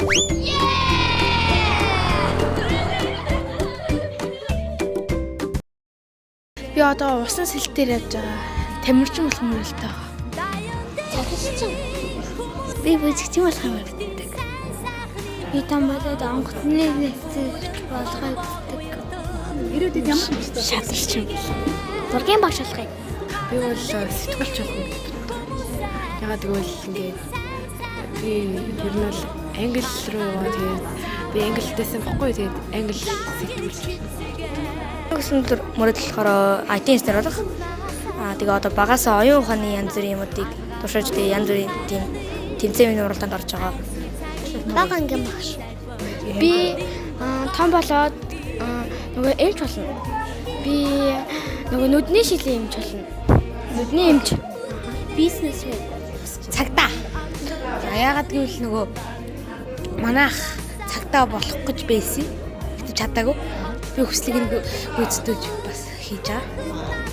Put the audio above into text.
Би одоо усан сэлтээр явж байгаа. Тамирчин болох юм л таа. Цагшчин. Би бүжигчин болох юм гэдэг. Би там болоод онгоцны нэвтрүүлэгч болохыг хүсдэг. Ирээдүйд ямар хүсдэг? Шадарчин. Зургийн багш болохыг. Би бол сэтгүүлч болох юм гэдэг. Ягаад гэвэл ингээд би ер нь бол англи руу яваа тэгээд би англитэйсэн баггүй тэгээд англи сэтгүүлч. Гэсэн төр мөрөдөл болохоор IT инженер болох. Тэгээ одоо багасаа оюун ухааны янз бүрийн юмуудыг туршиж тэгээ янз бүрийн тийм тэмцээний уралдаанд орж байгаа. Бага ангийн багш. Би том болоод нөгөө эмч болно. Би нөгөө нүдний шилийн эмч болно. Нүдний эмч. Бизнесмен. Цагдаа. За яагаад гэвэл нөгөө манайх цагдаа болох гэж байсан. Гэтэ чадаагүй. Би хүслийг нь гүйцэтгэж бас хийж байгаа.